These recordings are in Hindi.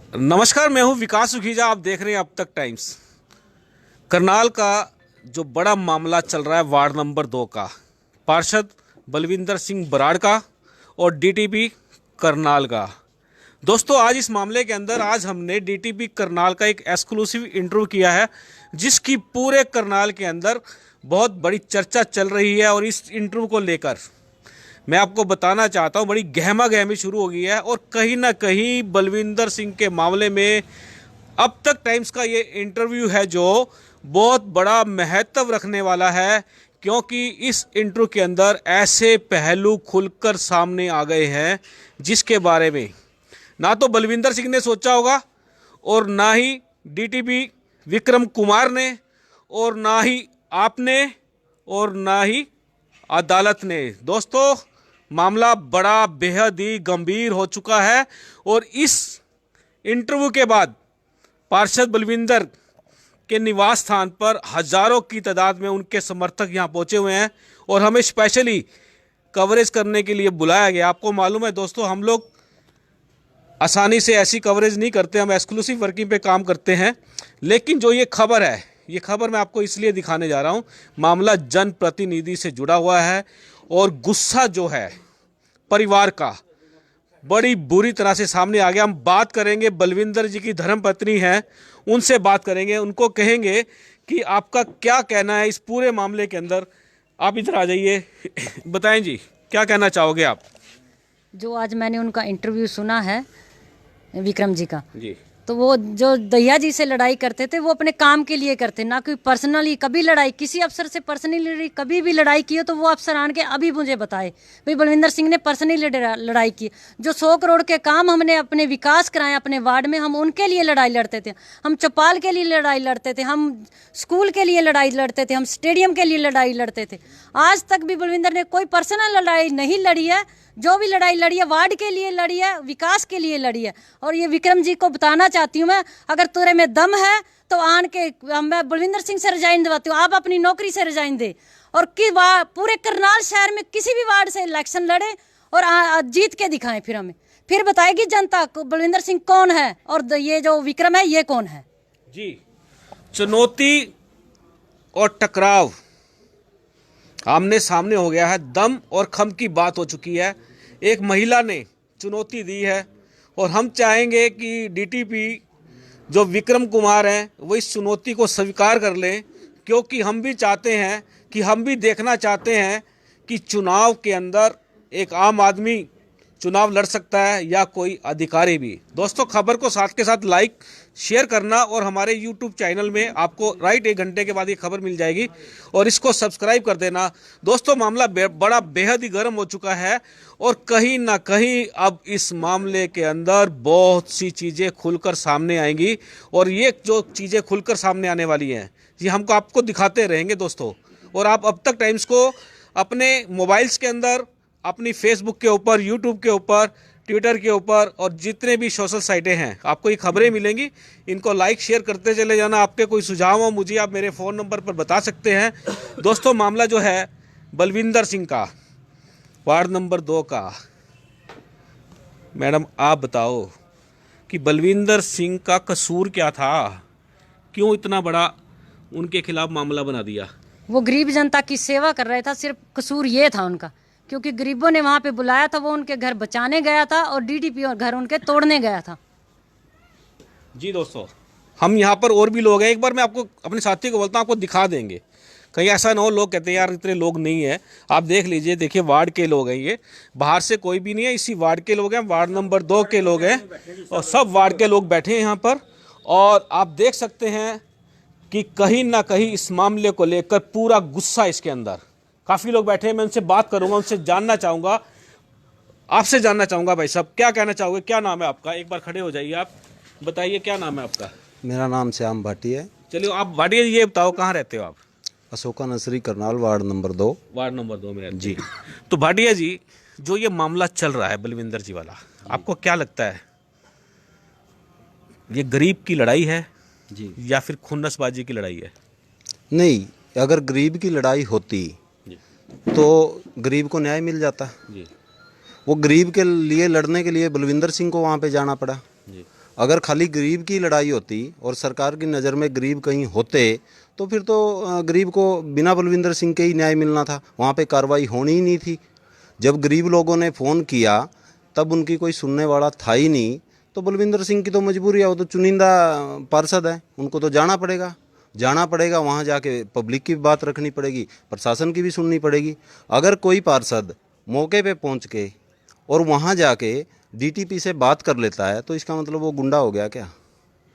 नमस्कार, मैं हूं विकास सुखीजा। आप देख रहे हैं अब तक टाइम्स। करनाल का जो बड़ा मामला चल रहा है वार्ड नंबर 2 का, पार्षद बलविंदर सिंह बराड़ का और डीटीपी करनाल का। दोस्तों, आज इस मामले के अंदर आज हमने डीटीपी करनाल का एक एक्सक्लूसिव इंटरव्यू किया है, जिसकी पूरे करनाल के अंदर बहुत बड़ी चर्चा चल रही है। और इस इंटरव्यू को लेकर मैं आपको बताना चाहता हूँ, बड़ी गहमा गहमी शुरू हो गई है। और कहीं ना कहीं बलविंदर सिंह के मामले में अब तक टाइम्स का ये इंटरव्यू है जो बहुत बड़ा महत्व रखने वाला है, क्योंकि इस इंटरव्यू के अंदर ऐसे पहलू खुलकर सामने आ गए हैं जिसके बारे में ना तो बलविंदर सिंह ने सोचा होगा, और ना ही डीटीपी विक्रम कुमार ने, और ना ही आपने, और ना ही अदालत ने। दोस्तों, मामला बड़ा बेहद ही गंभीर हो चुका है। और इस इंटरव्यू के बाद पार्षद बलविंदर के निवास स्थान पर हजारों की तादाद में उनके समर्थक यहां पहुंचे हुए हैं और हमें स्पेशली कवरेज करने के लिए बुलाया गया। आपको मालूम है दोस्तों, हम लोग आसानी से ऐसी कवरेज नहीं करते, हम एक्सक्लूसिव वर्किंग पे काम करते हैं। लेकिन जो ये खबर है, ये खबर मैं आपको इसलिए दिखाने जा रहा हूँ, मामला जनप्रतिनिधि से जुड़ा हुआ है। और गुस्सा जो है परिवार का बड़ी बुरी तरह से सामने आ गया। हम बात करेंगे, बलविंदर जी की धर्मपत्नी हैं, उनसे बात करेंगे, उनको कहेंगे कि आपका क्या कहना है इस पूरे मामले के अंदर। आप इधर आ जाइए। बताएं जी, क्या कहना चाहोगे आप? जो आज मैंने उनका इंटरव्यू सुना है विक्रम जी का जी, तो वो जो दहिया जी से लड़ाई करते थे वो अपने काम के लिए करते, ना कि पर्सनली कभी लड़ाई किसी अफसर से पर्सनली कभी भी लड़ाई की हो तो वो अफसर आन के अभी मुझे बताए भाई बलविंदर सिंह ने पर्सनली लड़ाई की। जो 100 करोड़ के काम हमने अपने विकास कराए अपने वार्ड में, हम उनके लिए लड़ाई लड़ते थे। हम चौपाल के लिए लड़ाई लड़ते थे, हम स्कूल के लिए लड़ाई लड़ते थे, हम स्टेडियम के लिए लड़ाई लड़ते थे। आज तक भी बलविंदर ने कोई पर्सनल लड़ाई नहीं लड़ी है। जो भी लड़ाई लड़ी है वार्ड के लिए लड़ी है, विकास के लिए लड़ी है। और ये विक्रम जी को बताना चाहती हूँ मैं, अगर तेरे में दम है तो आन के मैं बलविंदर सिंह से रिजाइन दिलवाती हूँ, आप अपनी नौकरी से रिजाइन दे और पूरे करनाल शहर में किसी भी वार्ड से इलेक्शन लड़े और जीत के दिखाएं। फिर हमें फिर बताएगी जनता को बलविंदर सिंह कौन है और ये जो विक्रम है ये कौन है। जी, चुनौती और टकराव आमने सामने हो गया है। दम और खम की बात हो चुकी है। एक महिला ने चुनौती दी है और हम चाहेंगे कि डीटीपी जो विक्रम कुमार हैं वो इस चुनौती को स्वीकार कर लें, क्योंकि हम भी चाहते हैं कि हम भी देखना चाहते हैं कि चुनाव के अंदर एक आम आदमी चुनाव लड़ सकता है या कोई अधिकारी भी। दोस्तों, खबर को साथ के साथ लाइक शेयर करना और हमारे YouTube चैनल में आपको राइट 1 घंटे के बाद ये खबर मिल जाएगी और इसको सब्सक्राइब कर देना। दोस्तों, मामला बड़ा बेहद ही गर्म हो चुका है और कहीं ना कहीं अब इस मामले के अंदर बहुत सी चीज़ें खुलकर सामने आएंगी और ये जो चीज़ें खुलकर सामने आने वाली हैं ये हमको आपको दिखाते रहेंगे दोस्तों। और आप अब तक टाइम्स को अपने मोबाइल्स के अंदर, अपनी फेसबुक के ऊपर, यूट्यूब के ऊपर, ट्विटर के ऊपर और जितने भी सोशल साइटें हैं आपको ये खबरें मिलेंगी। इनको लाइक शेयर करते चले जाना। आपके कोई सुझाव हो मुझे आप मेरे फ़ोन नंबर पर बता सकते हैं। दोस्तों, मामला जो है बलविंदर सिंह का, वार्ड नंबर 2 का, मैडम आप बताओ कि बलविंदर सिंह का कसूर क्या था? क्यों इतना बड़ा उनके खिलाफ मामला बना दिया? वो गरीब जनता की सेवा कर रहा था, सिर्फ कसूर ये था उनका, क्योंकि गरीबों ने वहाँ पे बुलाया था, वो उनके घर बचाने गया था और डीटीपी और घर उनके तोड़ने गया था। जी दोस्तों, हम यहाँ पर और भी लोग हैं। एक बार मैं आपको अपने साथी को बोलता हूँ, आपको दिखा देंगे। कहीं ऐसा ना हो लोग कहते हैं यार इतने लोग नहीं है। आप देख लीजिए, देखिए वार्ड के लोग हैं, ये बाहर से कोई भी नहीं है, इसी वार्ड के लोग हैं, वार्ड नंबर 2 के लोग हैं और सब वार्ड के लोग बैठे हैं यहाँ पर। और आप देख सकते हैं कि कहीं ना कहीं इस मामले को लेकर पूरा गुस्सा इसके अंदर। काफ़ी लोग बैठे हैं, मैं उनसे बात करूंगा, उनसे जानना चाहूँगा, आपसे जानना चाहूँगा। भाई साहब, क्या कहना चाहोगे? क्या नाम है आपका? एक बार खड़े हो जाइए, आप बताइए क्या नाम है आपका? मेरा नाम श्याम भाटिया है। चलिए, आप भाटिया जी ये बताओ कहाँ रहते हो आप? Ashoka nursery Karnal, ward number 2। Ward number 2 में रहते जी। तो भाटिया जी, जो ये मामला चल रहा है बलविंदर जी वाला, आपको क्या लगता है ये गरीब की लड़ाई है जी या फिर खुन्नसबाजी की लड़ाई है? नहीं, अगर गरीब की लड़ाई होती जी तो गरीब को न्याय मिल जाता। जी वो गरीब के लिए लड़ने के लिए बलविंदर सिंह को वहाँ पे जाना पड़ा। जी अगर खाली गरीब की लड़ाई होती और सरकार की नज़र में गरीब कहीं होते तो फिर तो गरीब को बिना बलविंदर सिंह के ही न्याय मिलना था, वहाँ पे कार्रवाई होनी ही नहीं थी। जब गरीब लोगों ने फ़ोन किया तब उनकी कोई सुनने वाला था ही नहीं, तो बलविंदर सिंह की तो मजबूरी है, वो तो चुनिंदा पार्षद है, उनको तो जाना पड़ेगा वहाँ जाके पब्लिक की बात रखनी पड़ेगी, प्रशासन की भी सुननी पड़ेगी। अगर कोई पार्षद मौके पे पहुँच के और वहाँ जाके डीटीपी से बात कर लेता है तो इसका मतलब वो गुंडा हो गया क्या?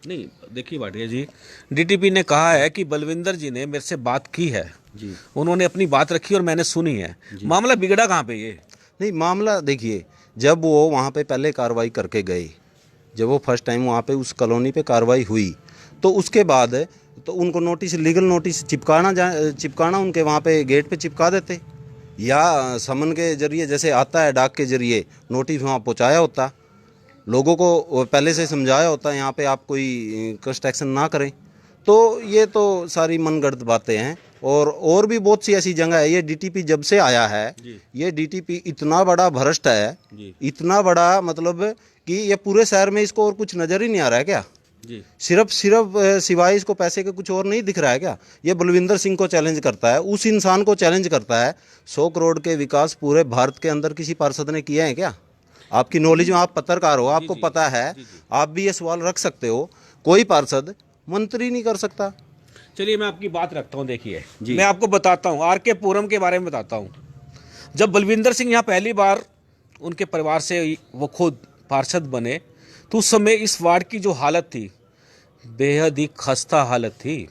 नहीं, देखिए भाटिया जी, डीटीपी ने कहा है कि बलविंदर जी ने मेरे से बात की है जी, उन्होंने अपनी बात रखी और मैंने सुनी है। मामला बिगड़ा कहाँ पे ये? नहीं, मामला देखिए, जब वो वहाँ पे पहले कार्रवाई करके गए, जब वो फर्स्ट टाइम वहाँ पे उस कॉलोनी पे कार्रवाई हुई तो उसके बाद तो उनको नोटिस, लीगल नोटिस चिपकाना उनके वहाँ पे गेट पे चिपका देते, या समन के जरिए जैसे आता है डाक के जरिए नोटिस वहाँ पहुँचाया होता, लोगों को पहले से समझाया होता यहाँ पे आप कोई कंस्ट्रक्शन ना करें। तो ये तो सारी मनगढ़ंत बातें हैं और भी बहुत सी ऐसी जगह है। ये डीटीपी जब से आया है, ये डीटीपी इतना बड़ा भ्रष्ट है, इतना बड़ा, मतलब कि ये पूरे शहर में इसको और कुछ नज़र ही नहीं आ रहा है क्या? जी, सिर्फ सिवाय इसको पैसे के कुछ और नहीं दिख रहा है क्या? ये बलविंदर सिंह को चैलेंज करता है, उस इंसान को चैलेंज करता है। 100 करोड़ के विकास पूरे भारत के अंदर किसी पार्षद ने किया है क्या? आपकी नॉलेज में, आप पत्रकार हो, आपको पता है, आप भी ये सवाल रख सकते हो, कोई पार्षद मंत्री नहीं कर सकता। चलिए मैं आपकी बात रखता हूँ। देखिए, मैं आपको बताता हूँ, आर के पुरम के बारे में बताता हूँ। जब बलविंदर सिंह यहाँ पहली बार उनके परिवार से वो खुद पार्षद बने तो उस समय इस वार्ड की जो हालत थी बेहद ही खस्ता हालत थी।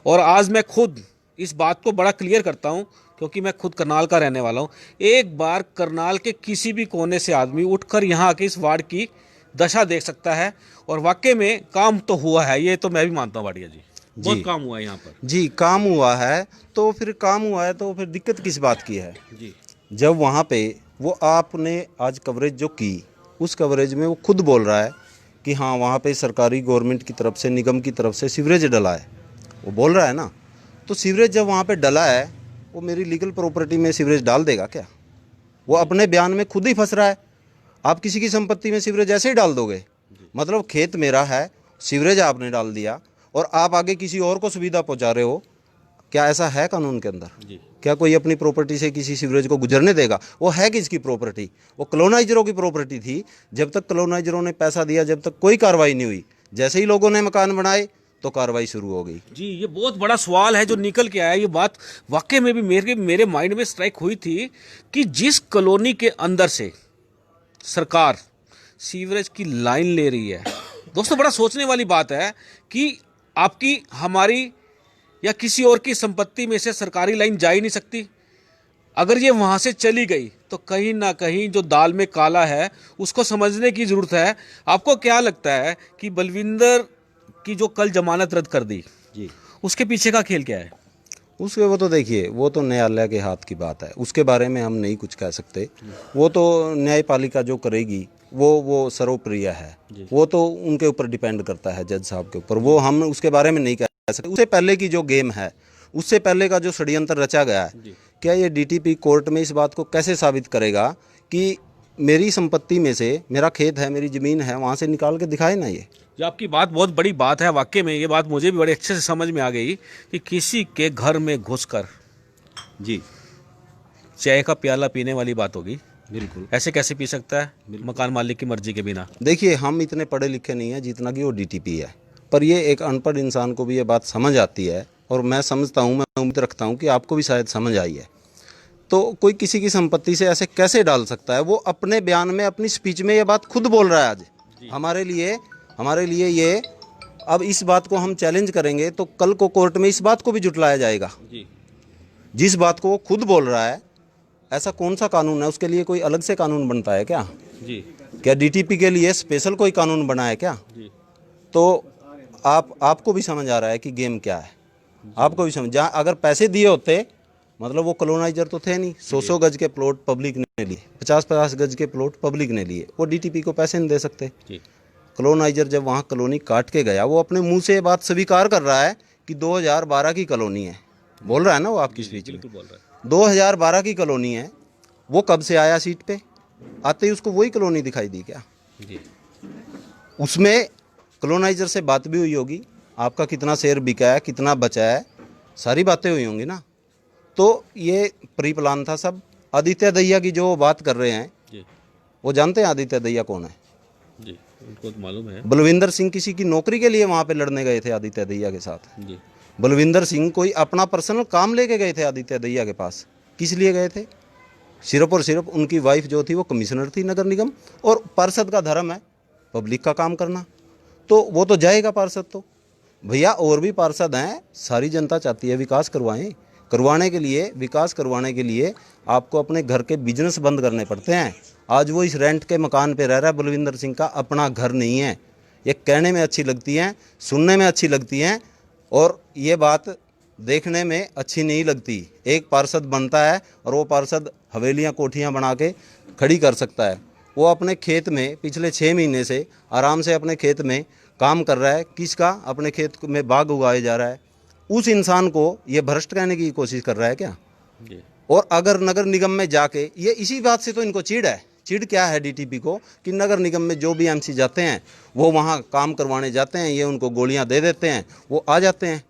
और आज मैं खुद इस बात को बड़ा क्लियर करता हूँ क्योंकि मैं खुद करनाल का रहने वाला हूँ। एक बार करनाल के किसी भी कोने से आदमी उठकर यहाँ आके इस वार्ड की दशा देख सकता है और वाकई में काम तो हुआ है, ये तो मैं भी मानता हूँ भाटिया जी, बहुत काम हुआ है यहाँ पर। जी, काम हुआ है तो फिर दिक्कत किस बात की है? जी, जब वहाँ पे वो आपने आज कवरेज जो की, उस कवरेज में वो खुद बोल रहा है कि हाँ वहाँ पे सरकारी गवर्नमेंट की तरफ से, निगम की तरफ से सीवरेज डला है, वो बोल रहा है ना। तो सीवरेज जब वहाँ पे डला है, वो मेरी लीगल प्रॉपर्टी में सीवरेज डाल देगा क्या? वो अपने बयान में खुद ही फंस रहा है। आप किसी की संपत्ति में सीवरेज ऐसे ही डाल दोगे? मतलब खेत मेरा है, सीवरेज आपने डाल दिया और आप आगे किसी और को सुविधा पहुँचा रहे हो, क्या ऐसा है कानून के अंदर? क्या कोई अपनी प्रॉपर्टी से किसी सीवरेज को गुजरने देगा? वो है किसकी प्रॉपर्टी? वो कॉलोनाइजरों की प्रॉपर्टी थी। जब तक कॉलोनाइजरों ने पैसा दिया, जब तक कोई कार्रवाई नहीं हुई, जैसे ही लोगों ने मकान बनाए तो कार्रवाई शुरू हो गई। जी, ये बहुत बड़ा सवाल है जो निकल के आया। ये बात वाकई में भी मेरे माइंड में स्ट्राइक हुई थी कि जिस कॉलोनी के अंदर से सरकार सीवरेज की लाइन ले रही है, दोस्तों बड़ा सोचने वाली बात है कि आपकी, हमारी या किसी और की संपत्ति में से सरकारी लाइन जा ही नहीं सकती। अगर ये वहाँ से चली गई तो कहीं ना कहीं जो दाल में काला है उसको समझने की ज़रूरत है। आपको क्या लगता है कि बलविंदर की जो कल जमानत रद्द कर दी, जी, उसके पीछे का खेल क्या है? उसके वो तो देखिए, वो तो न्यायालय के हाथ की बात है, उसके बारे में हम नहीं कुछ कह सकते। वो तो न्यायपालिका जो करेगी वो सर्वप्रिय है, वो तो उनके ऊपर डिपेंड करता है, जज साहब के ऊपर। वो हम उसके बारे में नहीं कह सकते। उससे पहले की जो गेम है, उससे पहले का जो षड्यंत्र रचा गया है, क्या ये डीटीपी कोर्ट में इस बात को कैसे साबित करेगा कि मेरी संपत्ति में से, मेरा खेत है, मेरी ज़मीन है, वहाँ से निकाल के दिखाए ना? ये आपकी बात बहुत बड़ी बात है। वाकई में ये बात मुझे भी बड़े अच्छे से समझ में आ गई कि किसी के घर में घुसकर जी, चाय का प्याला पीने वाली बात होगी। बिल्कुल। ऐसे कैसे पी सकता है मकान मालिक की मर्जी के बिना? देखिए, हम इतने पढ़े लिखे नहीं हैं जितना कि वो डीटीपी है, पर ये एक अनपढ़ इंसान को भी ये बात समझ आती है और मैं समझता हूँ, मैं उम्मीद रखता हूँ कि आपको भी शायद समझ आई है। तो कोई किसी की संपत्ति से ऐसे कैसे डाल सकता है? वो अपने बयान में, अपनी स्पीच में ये बात खुद बोल रहा है आज। हमारे लिए ये, अब इस बात को हम चैलेंज करेंगे तो कल को कोर्ट में इस बात को भी जुटलाया जाएगा। जिस बात को वो खुद बोल रहा है, ऐसा कौन सा कानून है? उसके लिए कोई अलग से कानून बनता है क्या? क्या डीटीपी के लिए स्पेशल कोई कानून बना है क्या? तो आपको भी समझ आ रहा है कि गेम क्या है, आपको भी समझ। जहाँ अगर पैसे दिए होते, मतलब वो कॉलोनाइजर तो थे नहीं, 100 गज के प्लॉट पब्लिक ने लिए, 50 गज के प्लॉट पब्लिक ने लिए, वो डीटीपी को पैसे नहीं दे सकते। कॉलोनाइजर जब वहाँ कॉलोनी काट के गया, वो अपने मुंह से बात स्वीकार कर रहा है कि 2012 की कॉलोनी है, बोल रहा है ना वो आपकी स्पीच में, 2012 की कॉलोनी है। वो कब से आया सीट पे? आते ही उसको वही कॉलोनी दिखाई दी क्या? उसमें कॉलोनाइजर से बात भी हुई होगी, आपका कितना शेयर बिका है, कितना बचा है, सारी बातें हुई होंगी ना। तो ये प्री प्लान था सब। आदित्य दहिया की जो बात कर रहे हैं जी वो जानते हैं आदित्य दहिया कौन है? जी, उनको तो मालूम है। बलविंदर सिंह किसी की नौकरी के लिए वहाँ पे लड़ने गए थे आदित्य दहिया के साथ। जी बलविंदर सिंह कोई अपना पर्सनल काम लेके गए थे आदित्य दहिया के पास। किस लिए गए थे? सिर्फ और सिर्फ उनकी वाइफ जो थी वो कमिश्नर थी नगर निगम, और पार्षद का धर्म है पब्लिक का काम करना, तो वो तो जाएगा पार्षद। तो भैया और भी पार्षद हैं, सारी जनता चाहती है विकास करवाएं। करवाने के लिए, विकास करवाने के लिए आपको अपने घर के बिजनेस बंद करने पड़ते हैं। आज वो इस रेंट के मकान पे रह रहा है, बलविंदर सिंह का अपना घर नहीं है। ये कहने में अच्छी लगती हैं, सुनने में अच्छी लगती हैं, और ये बात देखने में अच्छी नहीं लगती। एक पार्षद बनता है और वो पार्षद हवेलियाँ कोठियाँ बना के खड़ी कर सकता है। वो अपने खेत में पिछले 6 महीने से आराम से अपने खेत में काम कर रहा है। किसका? अपने खेत में बाग उगाया जा रहा है। उस इंसान को ये भ्रष्ट कहने की कोशिश कर रहा है क्या? जी और अगर नगर निगम में जाके, ये इसी बात से तो इनको चिढ़ है। चिढ़ क्या है डीटीपी को कि नगर निगम में जो भी एमसी जाते हैं वो वहाँ काम करवाने जाते हैं, ये उनको गोलियाँ दे देते हैं, वो आ जाते हैं।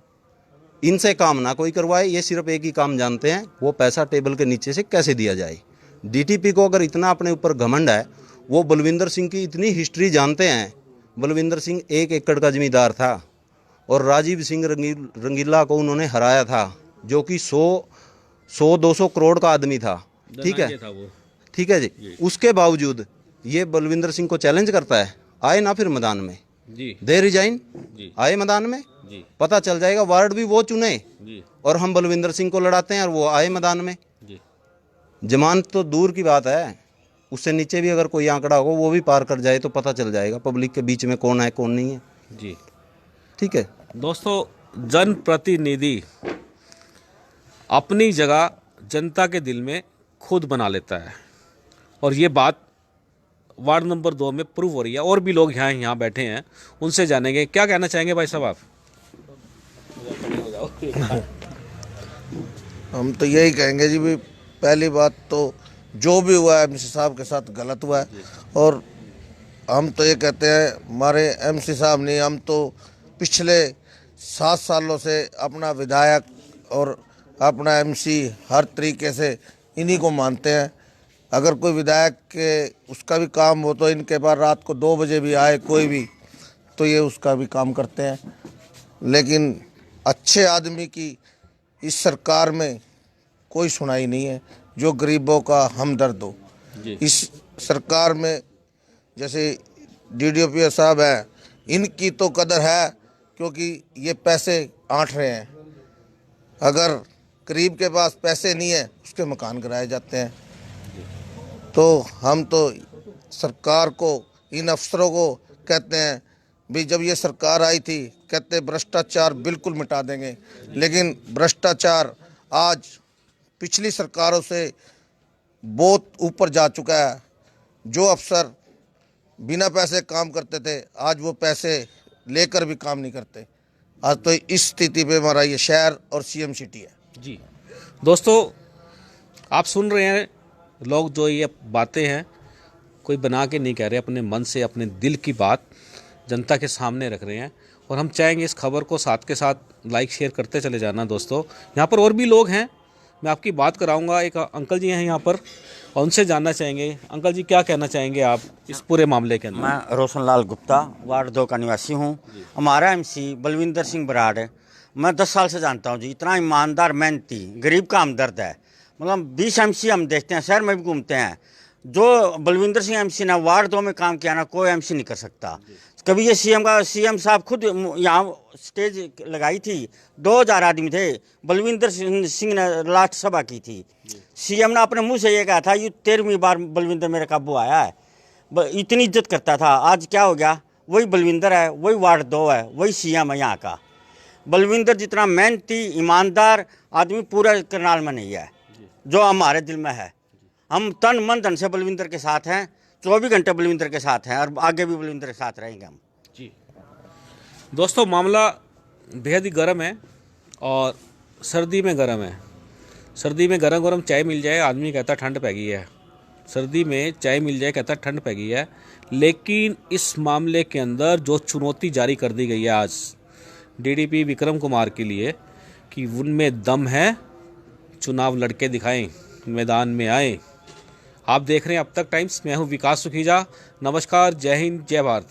इनसे काम ना कोई करवाए, ये सिर्फ एक ही काम जानते हैं, वो पैसा टेबल के नीचे से कैसे दिया जाए। डीटीपी को अगर इतना अपने ऊपर घमंड है, वो बलविंदर सिंह की इतनी हिस्ट्री जानते हैं। बलविंदर सिंह 1 एकड़ का जमींदार था और राजीव सिंह रंगीला को उन्होंने हराया था, जो कि 100-200 करोड़ का आदमी था। ठीक है, था वो। ठीक है जी। उसके बावजूद ये बलविंदर सिंह को चैलेंज करता है। आए ना फिर मैदान में, जी दे रिजाइन, जी आए मैदान में, जी पता चल जाएगा। वार्ड भी वो चुने जी और हम बलविंदर सिंह को लड़ाते हैं और वो आए मैदान में। जी जमानत तो दूर की बात है, उससे नीचे भी अगर कोई आंकड़ा हो वो भी पार कर जाए तो पता चल जाएगा पब्लिक के बीच में कौन है कौन नहीं है। जी। ठीक है दोस्तों, जनप्रतिनिधि अपनी जगह जनता के दिल में खुद बना लेता है, और ये बात वार्ड नंबर 2 में प्रूव हो रही है। और भी लोग यहाँ बैठे हैं, उनसे जानेंगे। क्या कहना चाहेंगे भाई साहब आप? हम तो यही कहेंगे जी, भी पहली बात तो जो भी हुआ है एमसी साहब के साथ गलत हुआ है, और हम तो ये कहते हैं हमारे एमसी साहब नहीं, हम तो पिछले 7 सालों से अपना विधायक और अपना एमसी हर तरीके से इन्हीं को मानते हैं। अगर कोई विधायक के उसका भी काम हो तो इनके पास रात को 2 बजे भी आए कोई भी, तो ये उसका भी काम करते हैं। लेकिन अच्छे आदमी की इस सरकार में कोई सुनाई नहीं है, जो गरीबों का हमदर्द हो। इस सरकार में जैसे डीडीओपीओ साहब हैं, इनकी तो कदर है क्योंकि ये पैसे आंट रहे हैं। अगर गरीब के पास पैसे नहीं है, उसके मकान कराए जाते हैं। तो हम तो सरकार को, इन अफसरों को कहते हैं भी, जब ये सरकार आई थी कहते भ्रष्टाचार बिल्कुल मिटा देंगे, लेकिन भ्रष्टाचार आज पिछली सरकारों से बहुत ऊपर जा चुका है। जो अफसर बिना पैसे काम करते थे, आज वो पैसे लेकर भी काम नहीं करते। आज तो इस स्थिति पे हमारा ये शहर और सीएम सिटी है। जी दोस्तों, आप सुन रहे हैं, लोग जो ये बातें हैं कोई बना के नहीं कह रहे, अपने मन से अपने दिल की बात जनता के सामने रख रहे हैं। और हम चाहेंगे इस खबर को साथ के साथ लाइक शेयर करते चले जाना। दोस्तों, यहाँ पर और भी लोग हैं, मैं आपकी बात कराऊंगा। एक अंकल जी हैं यहाँ पर, और उनसे जानना चाहेंगे। अंकल जी, क्या कहना चाहेंगे आप इस पूरे मामले के अंदर? मैं रोशनलाल गुप्ता, वार्ड 2 का निवासी हूँ। हमारा एमसी बलविंदर सिंह बराड़ है, मैं 10 साल से जानता हूँ जी। इतना ईमानदार, मेहनती, गरीब का हमदर्द है। मतलब 20 एमसी हम देखते हैं, शहर में भी घूमते हैं। जो बलविंदर सिंह एमसी ने वार्ड 2 में काम किया ना, कोई एमसी नहीं कर सकता। कभी ये सीएम साहब खुद यहाँ स्टेज लगाई थी, 2000 आदमी थे, बलविंदर सिंह ने लास्ट सभा की थी। सीएम ने अपने मुंह से ये कहा था, ये 13वीं बार बलविंदर मेरे काबू आया है। इतनी इज्जत करता था। आज क्या हो गया? वही बलविंदर है, वही वार्ड 2 है, वही सीएम है यहाँ का। बलविंदर जितना मेहनती, ईमानदार आदमी पूरा करनाल में नहीं है, जो हमारे दिल में है। हम तन मन धन से बलविंदर के साथ हैं, 24 घंटे बलविंदर के साथ हैं, और आगे भी बलविंदर के साथ रहेंगे हम। जी दोस्तों, मामला बेहद ही गर्म है और सर्दी में गर्म है। सर्दी में गरम गरम चाय मिल जाए, आदमी कहता ठंड पै गई है। सर्दी में चाय मिल जाए, कहता ठंड पै गई है। लेकिन इस मामले के अंदर जो चुनौती जारी कर दी गई है आज डीडीपी विक्रम कुमार के लिए कि उनमें दम है, चुनाव लड़के दिखाएं, मैदान में आए। आप देख रहे हैं अब तक टाइम्स, मैं हूं विकास सुखीजा। नमस्कार, जय हिंद, जय भारत।